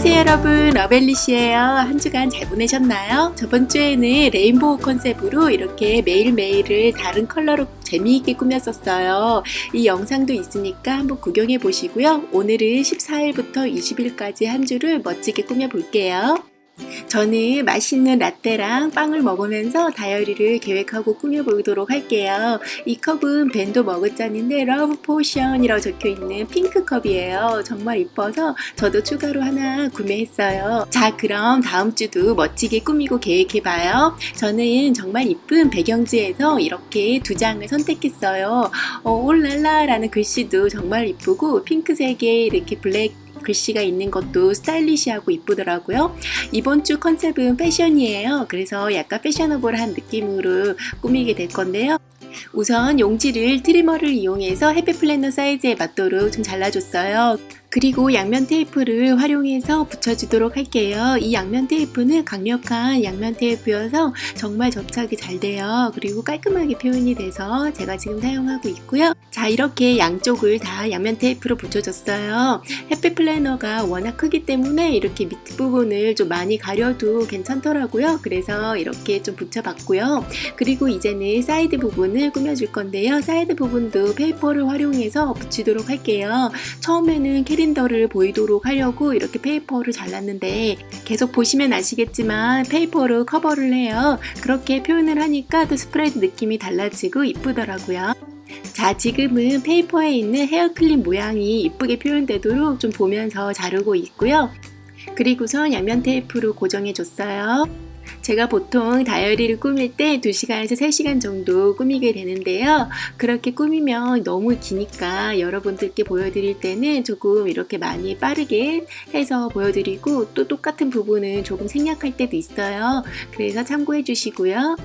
안녕하세요 여러분, 러벨리시예요. 한 주간 잘 보내셨나요? 저번 주에는 레인보우 컨셉으로 이렇게 매일매일을 다른 컬러로 재미있게 꾸몄었어요. 이 영상도 있으니까 한번 구경해 보시고요. 오늘은 14일부터 20일까지 한 주를 멋지게 꾸며 볼게요. 저는 맛있는 라떼랑 빵을 먹으면서 다이어리를 계획하고 꾸며보도록 할게요. 이 컵은 밴도 머그잔인데 러브 포션이라고 적혀있는 핑크 컵이에요. 정말 이뻐서 저도 추가로 하나 구매했어요. 자, 그럼 다음 주도 멋지게 꾸미고 계획해봐요. 저는 정말 이쁜 배경지에서 이렇게 두 장을 선택했어요. 올랄라 라는 글씨도 정말 이쁘고 핑크색에 이렇게 블랙 글씨가 있는 것도 스타일리시하고 이쁘더라고요. 이번 주 컨셉은 패션이에요. 그래서 약간 패셔너블한 느낌으로 꾸미게 될 건데요. 우선 용지를 트리머를 이용해서 해피 플래너 사이즈에 맞도록 좀 잘라줬어요. 그리고 양면 테이프를 활용해서 붙여주도록 할게요. 이 양면 테이프는 강력한 양면 테이프여서 정말 접착이 잘 돼요. 그리고 깔끔하게 표현이 돼서 제가 지금 사용하고 있고요. 자, 이렇게 양쪽을 다 양면 테이프로 붙여줬어요. 해피 플래너가 워낙 크기 때문에 이렇게 밑부분을 좀 많이 가려도 괜찮더라고요. 그래서 이렇게 좀 붙여봤고요. 그리고 이제는 사이드 부분을 꾸며줄 건데요. 사이드 부분도 페이퍼를 활용해서 붙이도록 할게요. 처음에는 캘린더를 보이도록 하려고 이렇게 페이퍼를 잘랐는데 계속 보시면 아시겠지만 페이퍼로 커버를 해요. 그렇게 표현을 하니까 또 스프레드 느낌이 달라지고 이쁘더라고요. 자, 지금은 페이퍼에 있는 헤어클립 모양이 이쁘게 표현되도록 좀 보면서 자르고 있고요. 그리고선 양면 테이프로 고정해 줬어요. 제가 보통 다이어리를 꾸밀 때 2시간에서 3시간 정도 꾸미게 되는데요. 그렇게 꾸미면 너무 기니까 여러분들께 보여드릴 때는 조금 이렇게 많이 빠르게 해서 보여드리고 또 똑같은 부분은 조금 생략할 때도 있어요. 그래서 참고해 주시고요.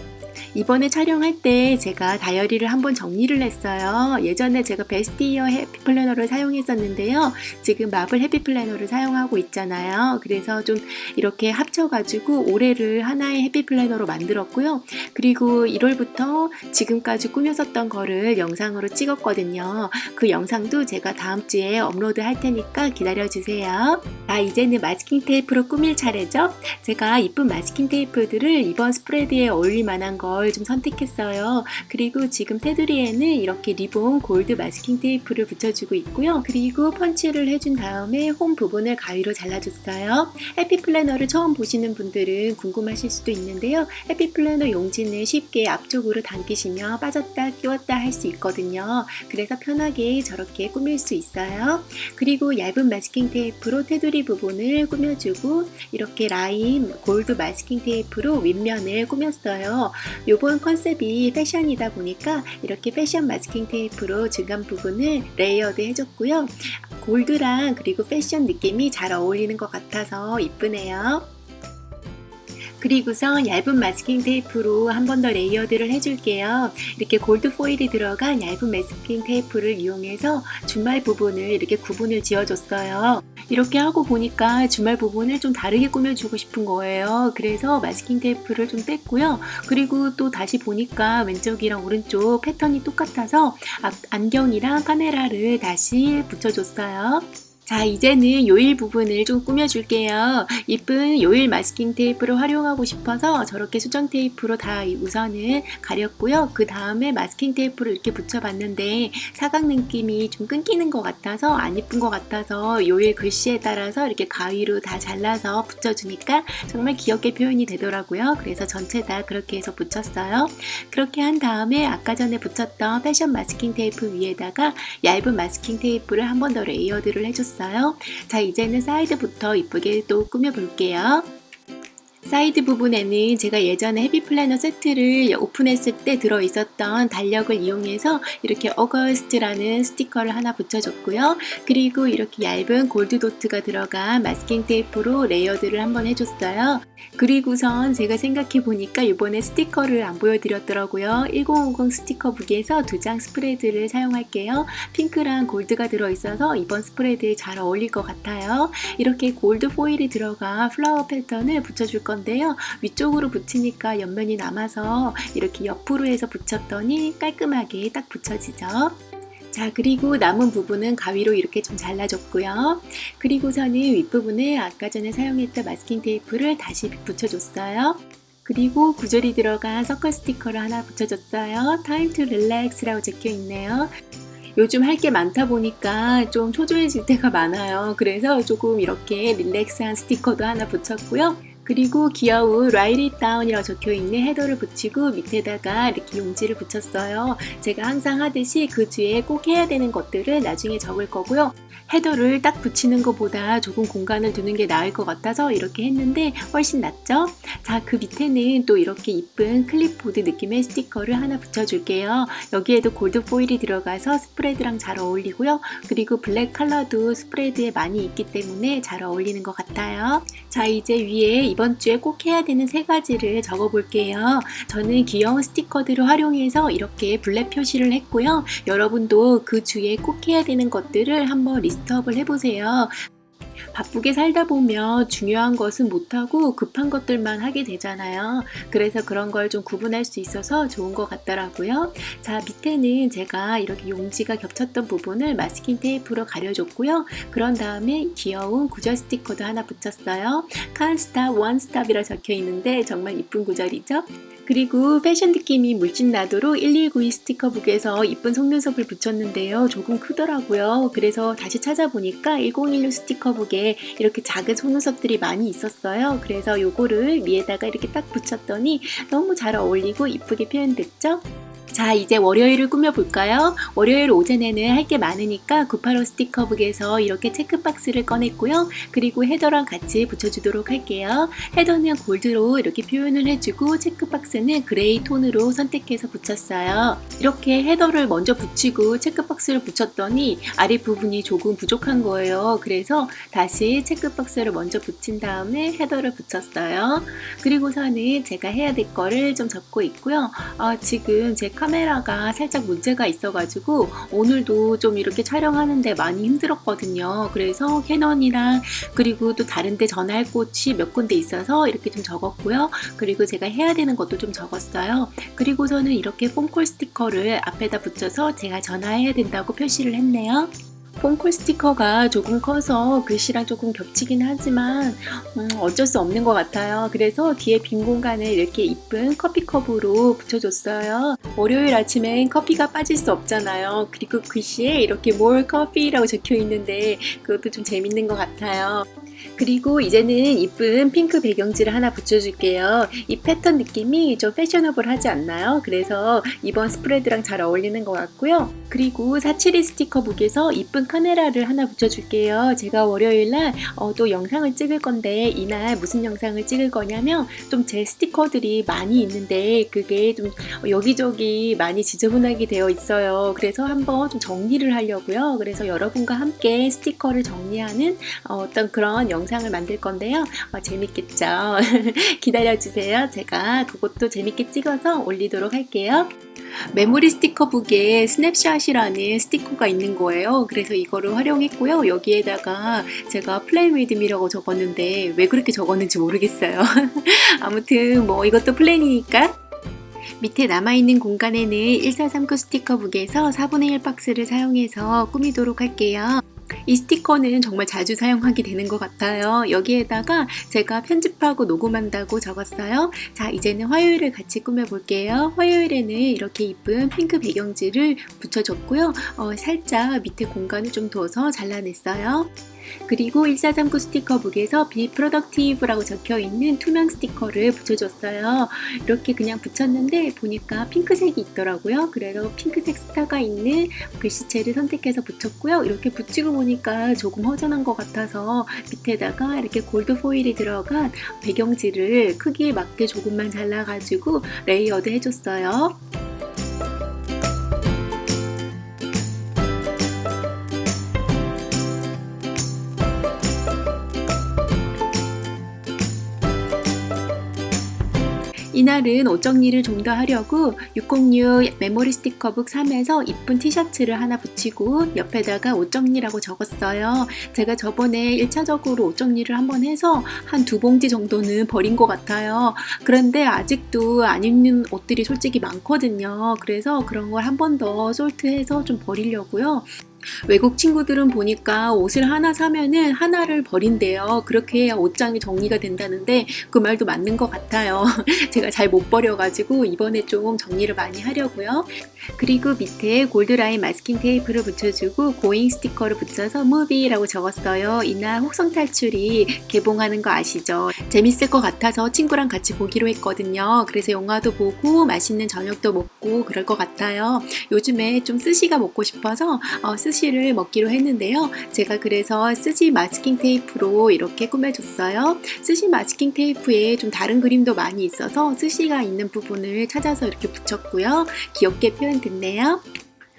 이번에 촬영할 때 제가 다이어리를 한번 정리를 했어요. 예전에 제가 베스티이어 해피 플래너를 사용했었는데요. 지금 마블 해피 플래너를 사용하고 있잖아요. 그래서 좀 이렇게 합쳐가지고 올해를 하나의 해피 플래너로 만들었고요. 그리고 1월부터 지금까지 꾸몄었던 거를 영상으로 찍었거든요. 그 영상도 제가 다음 주에 업로드 할 테니까 기다려주세요. 자, 이제는 마스킹 테이프로 꾸밀 차례죠. 제가 이쁜 마스킹 테이프들을 이번 스프레드에 어울릴 만한 걸 좀 선택했어요. 그리고 지금 테두리에는 이렇게 리본 골드 마스킹 테이프를 붙여주고 있고요. 그리고 펀치를 해준 다음에 홈 부분을 가위로 잘라줬어요. 해피 플래너를 처음 보시는 분들은 궁금하실 수도 있는데요. 해피 플래너 용지는 쉽게 앞쪽으로 당기시면 빠졌다 끼웠다 할 수 있거든요. 그래서 편하게 저렇게 꾸밀 수 있어요. 그리고 얇은 마스킹 테이프로 테두리 부분을 꾸며주고 이렇게 라인 골드 마스킹 테이프로 윗면을 꾸몄어요. 요번 컨셉이 패션이다 보니까 이렇게 패션 마스킹 테이프로 중간 부분을 레이어드 해줬고요. 골드랑 그리고 패션 느낌이 잘 어울리는 것 같아서 이쁘네요. 그리고서 얇은 마스킹 테이프로 한 번 더 레이어드를 해줄게요. 이렇게 골드 포일이 들어간 얇은 마스킹 테이프를 이용해서 주말 부분을 이렇게 구분을 지어줬어요. 이렇게 하고 보니까 주말 부분을 좀 다르게 꾸며주고 싶은 거예요. 그래서 마스킹 테이프를 좀 뺐고요. 그리고 또 다시 보니까 왼쪽이랑 오른쪽 패턴이 똑같아서 안경이랑 카메라를 다시 붙여줬어요. 자, 이제는 요일 부분을 좀 꾸며줄게요. 이쁜 요일 마스킹 테이프를 활용하고 싶어서 저렇게 수정 테이프로 다 우선은 가렸고요. 그 다음에 마스킹 테이프를 이렇게 붙여봤는데 사각 느낌이 좀 끊기는 것 같아서 안 예쁜 것 같아서 요일 글씨에 따라서 이렇게 가위로 다 잘라서 붙여주니까 정말 귀엽게 표현이 되더라고요. 그래서 전체 다 그렇게 해서 붙였어요. 그렇게 한 다음에 아까 전에 붙였던 패션 마스킹 테이프 위에다가 얇은 마스킹 테이프를 한 번 더 레이어드를 해줬어요. 자, 이제는 사이드부터 이쁘게 또 꾸며 볼게요. 사이드 부분에는 제가 예전에 해피 플래너 세트를 오픈했을 때 들어있었던 달력을 이용해서 이렇게 어거스트라는 스티커를 하나 붙여줬고요. 그리고 이렇게 얇은 골드 도트가 들어간 마스킹 테이프로 레이어드를 한번 해줬어요. 그리고선 제가 생각해보니까 이번에 스티커를 안 보여드렸더라고요. 1050 스티커북에서 2장 스프레드를 사용할게요. 핑크랑 골드가 들어있어서 이번 스프레드에 잘 어울릴 것 같아요. 이렇게 골드 포일이 들어간 플라워 패턴을 붙여줄 건데요. 위쪽으로 붙이니까 옆면이 남아서 이렇게 옆으로 해서 붙였더니 깔끔하게 딱 붙여지죠. 자, 그리고 남은 부분은 가위로 이렇게 좀 잘라줬고요. 그리고서는 윗부분에 아까 전에 사용했던 마스킹 테이프를 다시 붙여줬어요. 그리고 구절이 들어간 서클 스티커를 하나 붙여줬어요. Time to relax라고 적혀 있네요. 요즘 할 게 많다 보니까 좀 초조해질 때가 많아요. 그래서 조금 이렇게 릴렉스한 스티커도 하나 붙였고요. 그리고 귀여운 Write it down이라고 적혀 있는 헤더를 붙이고 밑에다가 이렇게 용지를 붙였어요. 제가 항상 하듯이 그 뒤에 꼭 해야 되는 것들을 나중에 적을 거고요. 헤더를 딱 붙이는 것보다 조금 공간을 두는 게 나을 것 같아서 이렇게 했는데 훨씬 낫죠? 자, 그 밑에는 또 이렇게 이쁜 클립보드 느낌의 스티커를 하나 붙여줄게요. 여기에도 골드 포일이 들어가서 스프레드랑 잘 어울리고요. 그리고 블랙 컬러도 스프레드에 많이 있기 때문에 잘 어울리는 것 같아요. 자, 이제 위에 이번 주에 꼭 해야 되는 3가지를 적어 볼게요. 저는 귀여운 스티커들을 활용해서 이렇게 블랙 표시를 했고요. 여러분도 그 주에 꼭 해야 되는 것들을 한번 리스트업을 해보세요. 바쁘게 살다 보면 중요한 것은 못하고 급한 것들만 하게 되잖아요. 그래서 그런 걸 좀 구분할 수 있어서 좋은 것 같더라고요. 자, 밑에는 제가 이렇게 용지가 겹쳤던 부분을 마스킹 테이프로 가려줬고요. 그런 다음에 귀여운 구절 스티커도 하나 붙였어요. Can't stop, won't stop이라고 적혀 있는데 정말 이쁜 구절이죠? 그리고 패션 느낌이 물씬 나도록 1192 스티커북에서 이쁜 속눈썹을 붙였는데요. 조금 크더라고요. 그래서 다시 찾아보니까 1016 스티커북에 이렇게 작은 속눈썹들이 많이 있었어요. 그래서 요거를 위에다가 이렇게 딱 붙였더니 너무 잘 어울리고 이쁘게 표현됐죠? 자, 이제 월요일을 꾸며볼까요? 월요일 오전에는 할 게 많으니까 985 스티커북에서 이렇게 체크박스를 꺼냈고요. 그리고 헤더랑 같이 붙여주도록 할게요. 헤더는 골드로 이렇게 표현을 해주고 체크박스는 그레이 톤으로 선택해서 붙였어요. 이렇게 헤더를 먼저 붙이고 체크박스를 붙였더니 아랫부분이 조금 부족한 거예요. 그래서 다시 체크박스를 먼저 붙인 다음에 헤더를 붙였어요. 그리고서는 제가 해야 될 거를 좀 적고 있고요. 지금 제 카메라가 살짝 문제가 있어가지고 오늘도 좀 이렇게 촬영하는데 많이 힘들었거든요. 그래서 캐논이랑 그리고 또 다른데 전화할 곳이 몇 군데 있어서 이렇게 좀 적었고요. 그리고 제가 해야 되는 것도 좀 적었어요. 그리고서는 이렇게 폼콜 스티커를 앞에다 붙여서 제가 전화해야 된다고 표시를 했네요. 폼콜 스티커가 조금 커서 글씨랑 조금 겹치긴 하지만 어쩔 수 없는 것 같아요. 그래서 뒤에 빈 공간을 이렇게 이쁜 커피컵으로 붙여줬어요. 월요일 아침엔 커피가 빠질 수 없잖아요. 그리고 글씨에 이렇게 more coffee라고 적혀 있는데 그것도 좀 재밌는 것 같아요. 그리고 이제는 이쁜 핑크 배경지를 하나 붙여줄게요. 이 패턴 느낌이 좀 패셔너블하지 않나요? 그래서 이번 스프레드랑 잘 어울리는 것 같고요. 그리고 472 스티커북에서 이쁜 카메라를 하나 붙여줄게요. 제가 월요일날 또 영상을 찍을 건데 이날 무슨 영상을 찍을 거냐면 좀 제 스티커들이 많이 있는데 그게 좀 여기저기 많이 지저분하게 되어 있어요. 그래서 한번 좀 정리를 하려고요. 그래서 여러분과 함께 스티커를 정리하는 어떤 그런 영상을 만들 건데요. 재밌겠죠? 기다려주세요. 제가 그것도 재밌게 찍어서 올리도록 할게요. 메모리 스티커북에 스냅샷이라는 스티커가 있는 거예요. 그래서 이거를 활용했고요. 여기에다가 제가 플레이 위드 미라고 적었는데 왜 그렇게 적었는지 모르겠어요. 아무튼 뭐 이것도 플랜이니까. 밑에 남아있는 공간에는 1439 스티커북에서 4분의 1 박스를 사용해서 꾸미도록 할게요. 이 스티커는 정말 자주 사용하게 되는 것 같아요. 여기에다가 제가 편집하고 녹음한다고 적었어요. 자, 이제는 화요일을 같이 꾸며볼게요. 화요일에는 이렇게 이쁜 핑크 배경지를 붙여줬고요. 살짝 밑에 공간을 좀 둬서 잘라냈어요. 그리고 1439 스티커북에서 Be Productive라고 적혀있는 투명 스티커를 붙여줬어요. 이렇게 그냥 붙였는데 보니까 핑크색이 있더라고요. 그래서 핑크색 스타가 있는 글씨체를 선택해서 붙였고요. 이렇게 붙이고 보니까 조금 허전한 것 같아서 밑에다가 이렇게 골드 포일이 들어간 배경지를 크기에 맞게 조금만 잘라가지고 레이어드 해줬어요. 이날은 옷 정리를 좀 더 하려고 606 메모리 스티커북 3에서 이쁜 티셔츠를 하나 붙이고 옆에다가 옷 정리라고 적었어요. 제가 저번에 1차적으로 옷 정리를 한번 해서 한 2봉지 정도는 버린 것 같아요. 그런데 아직도 안 입는 옷들이 솔직히 많거든요. 그래서 그런 걸 한 번 더 솔트해서 좀 버리려고요. 외국 친구들은 보니까 옷을 하나 사면은 하나를 버린대요. 그렇게 해야 옷장이 정리가 된다는데 그 말도 맞는 것 같아요. 제가 잘 못 버려가지고 이번에 좀 정리를 많이 하려고요. 그리고 밑에 골드라인 마스킹 테이프를 붙여주고 고잉 스티커를 붙여서 무비라고 적었어요. 이날 혹성 탈출이 개봉하는 거 아시죠? 재밌을 것 같아서 친구랑 같이 보기로 했거든요. 그래서 영화도 보고 맛있는 저녁도 먹고 그럴 것 같아요. 요즘에 좀 스시가 먹고 싶어서 스시를 먹기로 했는데요. 제가 그래서 스시 마스킹 테이프로 이렇게 꾸며줬어요. 스시 마스킹 테이프에 좀 다른 그림도 많이 있어서 스시가 있는 부분을 찾아서 이렇게 붙였고요. 귀엽게 표현됐네요.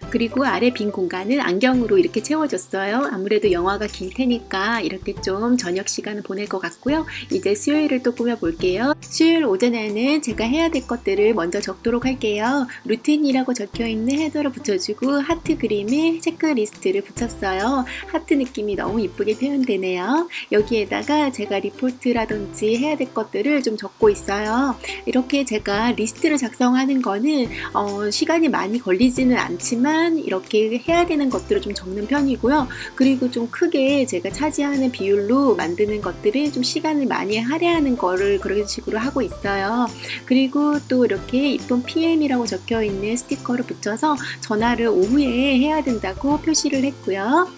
그리고 아래 빈 공간은 안경으로 이렇게 채워줬어요. 아무래도 영화가 길 테니까 이렇게 좀 저녁 시간을 보낼 것 같고요. 이제 수요일을 또 꾸며볼게요. 수요일 오전에는 제가 해야 될 것들을 먼저 적도록 할게요. 루틴이라고 적혀있는 헤더를 붙여주고 하트 그림에 체크리스트를 붙였어요. 하트 느낌이 너무 이쁘게 표현되네요. 여기에다가 제가 리포트라든지 해야 될 것들을 좀 적고 있어요. 이렇게 제가 리스트를 작성하는 거는 시간이 많이 걸리지는 않지만 이렇게 해야 되는 것들을 좀 적는 편이고요. 그리고 좀 크게 제가 차지하는 비율로 만드는 것들을 좀 시간을 많이 할애하는 거를 그런 식으로 하고 있어요. 그리고 또 이렇게 이쁜 PM이라고 적혀 있는 스티커를 붙여서 전화를 오후에 해야 된다고 표시를 했고요.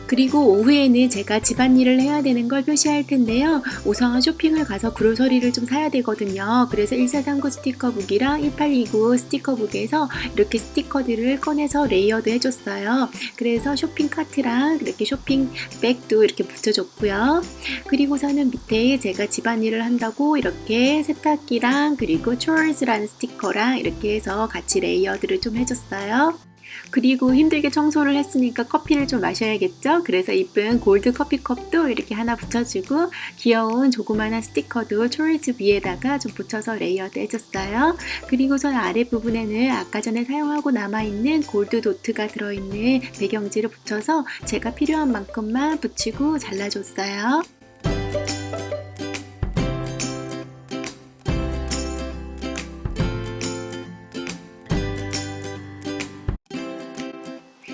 그리고 오후에는 제가 집안일을 해야 되는 걸 표시할 텐데요. 우선 쇼핑을 가서 그로서리를 좀 사야 되거든요. 그래서 1439 스티커북이랑 1829 스티커북에서 이렇게 스티커들을 꺼내서 레이어드 해줬어요. 그래서 쇼핑 카트랑 이렇게 쇼핑 백도 이렇게 붙여줬고요. 그리고서는 밑에 제가 집안일을 한다고 이렇게 세탁기랑 그리고 chores라는 스티커랑 이렇게 해서 같이 레이어드를 좀 해줬어요. 그리고 힘들게 청소를 했으니까 커피를 좀 마셔야겠죠? 그래서 이쁜 골드 커피컵도 이렇게 하나 붙여주고 귀여운 조그만한 스티커도 초리즈 위에다가 좀 붙여서 레이어드 해줬어요. 그리고선 아래 부분에는 아까 전에 사용하고 남아있는 골드 도트가 들어있는 배경지를 붙여서 제가 필요한 만큼만 붙이고 잘라줬어요.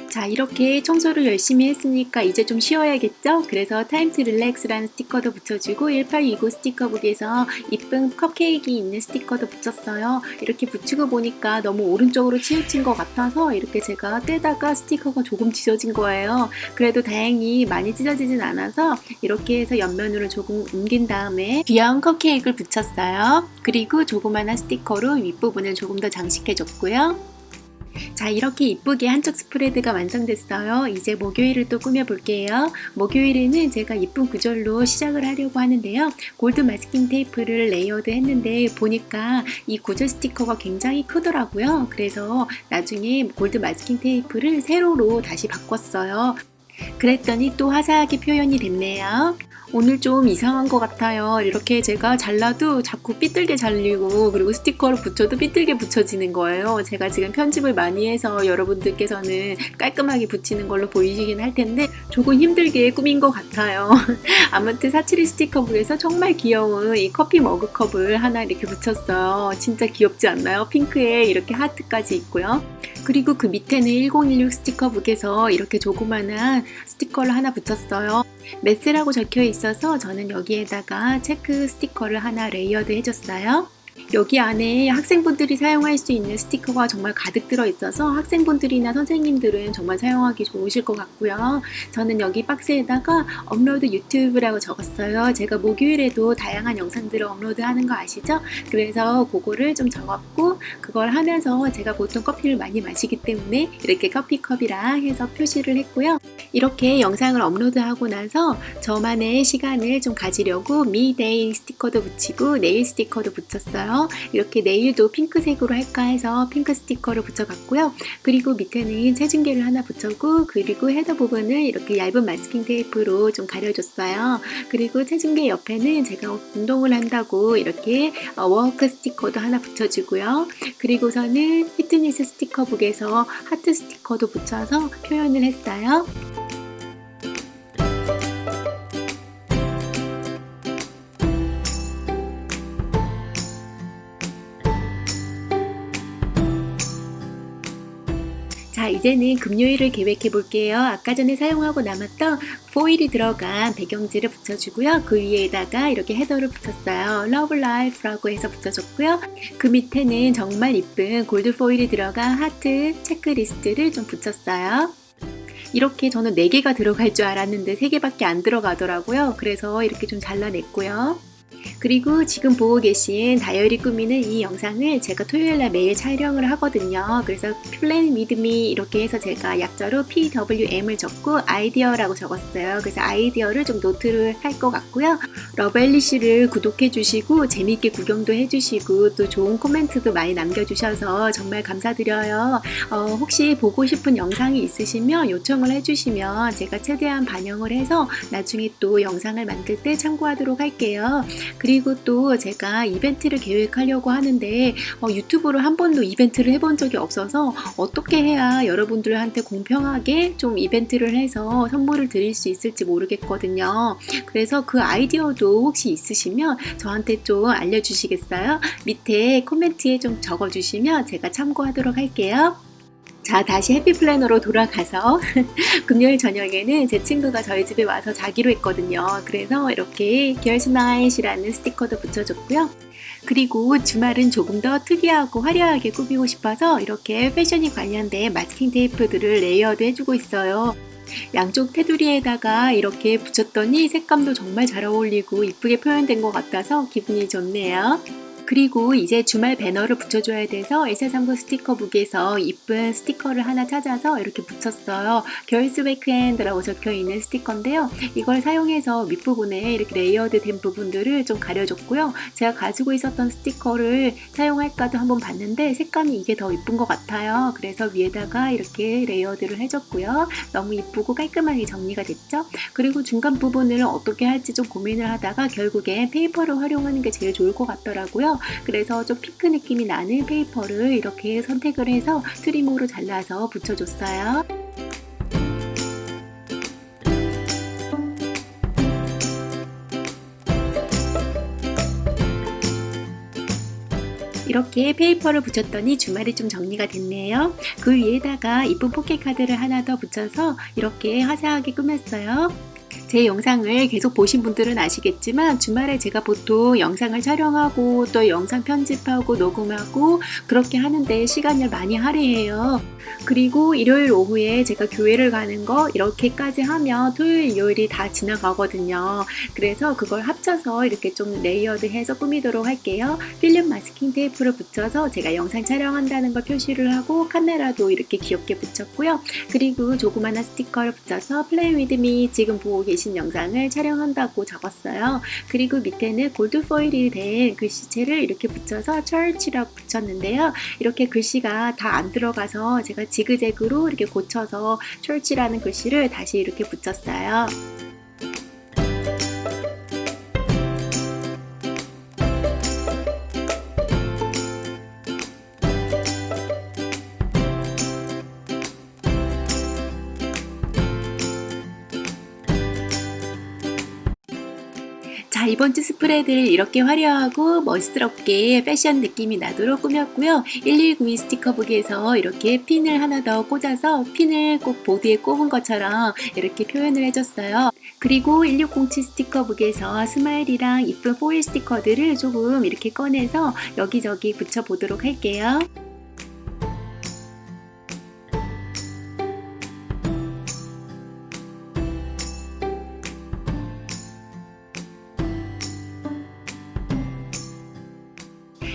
자, 이렇게 청소를 열심히 했으니까 이제 좀 쉬어야겠죠? 그래서 타임 투 릴렉스라는 스티커도 붙여주고 1829 스티커북에서 이쁜 컵케이크 있는 스티커도 붙였어요. 이렇게 붙이고 보니까 너무 오른쪽으로 치우친 것 같아서 이렇게 제가 떼다가 스티커가 조금 찢어진 거예요. 그래도 다행히 많이 찢어지진 않아서 이렇게 해서 옆면으로 조금 옮긴 다음에 귀여운 컵케이크를 붙였어요. 그리고 조그만한 스티커로 윗부분을 조금 더 장식해줬고요. 자, 이렇게 이쁘게 한쪽 스프레드가 완성됐어요. 이제 목요일을 또 꾸며볼게요. 목요일에는 제가 이쁜 구절로 시작을 하려고 하는데요. 골드 마스킹 테이프를 레이어드 했는데 보니까 이 구절 스티커가 굉장히 크더라고요. 그래서 나중에 골드 마스킹 테이프를 세로로 다시 바꿨어요. 그랬더니 또 화사하게 표현이 됐네요. 오늘 좀 이상한 것 같아요. 이렇게 제가 잘라도 자꾸 삐뚤게 잘리고 그리고 스티커를 붙여도 삐뚤게 붙여지는 거예요. 제가 지금 편집을 많이 해서 여러분들께서는 깔끔하게 붙이는 걸로 보이시긴 할 텐데 조금 힘들게 꾸민 것 같아요. 아무튼 472 스티커북에서 정말 귀여운 이 커피 머그컵을 하나 이렇게 붙였어요. 진짜 귀엽지 않나요? 핑크에 이렇게 하트까지 있고요. 그리고 그 밑에는 1016 스티커북에서 이렇게 조그만한 스티커를 하나 붙였어요. 메스라고 적혀 있어서 저는 여기에다가 체크 스티커를 하나 레이어드 해줬어요. 여기 안에 학생분들이 사용할 수 있는 스티커가 정말 가득 들어있어서 학생분들이나 선생님들은 정말 사용하기 좋으실 것 같고요. 저는 여기 박스에다가 업로드 유튜브라고 적었어요. 제가 목요일에도 다양한 영상들을 업로드하는 거 아시죠? 그래서 그거를 좀 적었고 그걸 하면서 제가 보통 커피를 많이 마시기 때문에 이렇게 커피컵이랑 해서 표시를 했고요. 이렇게 영상을 업로드하고 나서 저만의 시간을 좀 가지려고 미데이 스티커도 붙이고 네일 스티커도 붙였어요. 붙였어요. 이렇게 네일도 핑크색으로 할까 해서 핑크 스티커를 붙여봤고요. 그리고 밑에는 체중계를 하나 붙였고, 그리고 헤더 부분을 이렇게 얇은 마스킹 테이프로 좀 가려줬어요. 그리고 체중계 옆에는 제가 운동을 한다고 이렇게 워크 스티커도 하나 붙여주고요. 그리고서는 피트니스 스티커북에서 하트 스티커도 붙여서 표현을 했어요. 자, 이제는 금요일을 계획해 볼게요. 아까 전에 사용하고 남았던 포일이 들어간 배경지를 붙여주고요. 그 위에다가 이렇게 헤더를 붙였어요. Love Life라고 해서 붙여줬고요. 그 밑에는 정말 이쁜 골드 포일이 들어간 하트 체크리스트를 좀 붙였어요. 이렇게 저는 4개가 들어갈 줄 알았는데 3개밖에 안 들어가더라고요. 그래서 이렇게 좀 잘라냈고요. 그리고 지금 보고 계신 다이어리 꾸미는 이 영상을 제가 토요일날 매일 촬영을 하거든요. 그래서 Plan with me 이렇게 해서 제가 약자로 PWM을 적고 아이디어라고 적었어요. 그래서 아이디어를 좀 노트를 할 것 같고요. 러브앨리씨를 구독해 주시고 재미있게 구경도 해주시고 또 좋은 코멘트도 많이 남겨주셔서 정말 감사드려요. 혹시 보고 싶은 영상이 있으시면 요청을 해주시면 제가 최대한 반영을 해서 나중에 또 영상을 만들 때 참고하도록 할게요. 그리고 또 제가 이벤트를 계획하려고 하는데 유튜브로 한 번도 이벤트를 해본 적이 없어서 어떻게 해야 여러분들한테 공평하게 좀 이벤트를 해서 선물을 드릴 수 있을지 모르겠거든요. 그래서 그 아이디어도 혹시 있으시면 저한테 좀 알려주시겠어요? 밑에 코멘트에 좀 적어주시면 제가 참고하도록 할게요. 자, 다시 해피플래너로 돌아가서 금요일 저녁에는 제 친구가 저희 집에 와서 자기로 했거든요. 그래서 이렇게 Girls Night이라는 스티커도 붙여줬고요. 그리고 주말은 조금 더 특이하고 화려하게 꾸미고 싶어서 이렇게 패션이 관련된 마스킹 테이프들을 레이어드 해주고 있어요. 양쪽 테두리에다가 이렇게 붙였더니 색감도 정말 잘 어울리고 이쁘게 표현된 것 같아서 기분이 좋네요. 그리고 이제 주말 배너를 붙여줘야 돼서 일사삼구 스티커북에서 이쁜 스티커를 하나 찾아서 이렇게 붙였어요. Girls Weekend라고 적혀있는 스티커인데요. 이걸 사용해서 밑부분에 이렇게 레이어드 된 부분들을 좀 가려줬고요. 제가 가지고 있었던 스티커를 사용할까도 한번 봤는데 색감이 이게 더 이쁜 것 같아요. 그래서 위에다가 이렇게 레이어드를 해줬고요. 너무 이쁘고 깔끔하게 정리가 됐죠. 그리고 중간 부분을 어떻게 할지 좀 고민을 하다가 결국에 페이퍼를 활용하는 게 제일 좋을 것 같더라고요. 그래서 좀 핑크 느낌이 나는 페이퍼를 이렇게 선택을 해서 트리머로 잘라서 붙여줬어요. 이렇게 페이퍼를 붙였더니 주말이 좀 정리가 됐네요. 그 위에다가 이쁜 포켓 카드를 하나 더 붙여서 이렇게 화사하게 꾸몄어요. 제 영상을 계속 보신 분들은 아시겠지만 주말에 제가 보통 영상을 촬영하고 또 영상 편집하고 녹음하고 그렇게 하는데 시간을 많이 할애해요. 그리고 일요일 오후에 제가 교회를 가는 거 이렇게까지 하면 토요일, 일요일이 다 지나가거든요. 그래서 그걸 합쳐서 이렇게 좀 레이어드해서 꾸미도록 할게요. 필름 마스킹 테이프를 붙여서 제가 영상 촬영한다는 걸 표시를 하고 카메라도 이렇게 귀엽게 붙였고요. 그리고 조그마한 스티커를 붙여서 Play with me 지금 보고 계신 영상을 촬영한다고 적었어요. 그리고 밑에는 골드 포일이 된 글씨체를 이렇게 붙여서 Church라고 붙였는데요. 이렇게 글씨가 다 안 들어가서 제가 지그재그로 이렇게 고쳐서 Church라는 글씨를 다시 이렇게 붙였어요. 자, 이번 주 스프레드를 이렇게 화려하고 멋스럽게 패션 느낌이 나도록 꾸몄고요. 1192 스티커북에서 이렇게 핀을 하나 더 꽂아서 핀을 꼭 보드에 꼽은 것처럼 이렇게 표현을 해줬어요. 그리고 1607 스티커북에서 스마일이랑 이쁜 포일 스티커들을 조금 이렇게 꺼내서 여기저기 붙여보도록 할게요.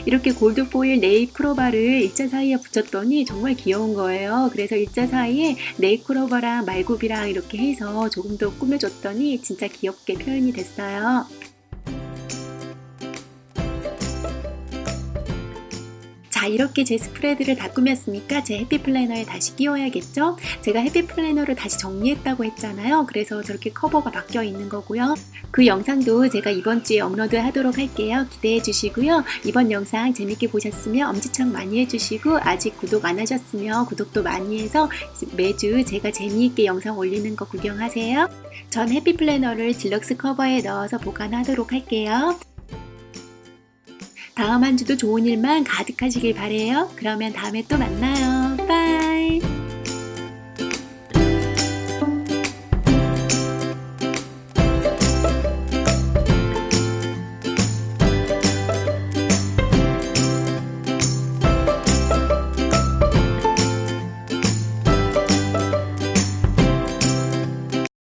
이렇게 골드 포일 네일 크로바를 일자 사이에 붙였더니 정말 귀여운 거예요. 그래서 일자 사이에 네일 크로바랑 말굽이랑 이렇게 해서 조금 더 꾸며줬더니 진짜 귀엽게 표현이 됐어요. 자, 이렇게 제 스프레드를 다 꾸몄으니까 제 해피 플래너에 다시 끼워야겠죠? 제가 해피 플래너를 다시 정리했다고 했잖아요. 그래서 저렇게 커버가 바뀌어 있는 거고요. 그 영상도 제가 이번 주에 업로드 하도록 할게요. 기대해 주시고요. 이번 영상 재밌게 보셨으면 엄지척 많이 해주시고, 아직 구독 안 하셨으면 구독도 많이 해서 매주 제가 재미있게 영상 올리는 거 구경하세요. 전 해피 플래너를 딜럭스 커버에 넣어서 보관하도록 할게요. 다음 한 주도 좋은 일만 가득하시길 바래요. 그러면 다음에 또 만나요. 빠이.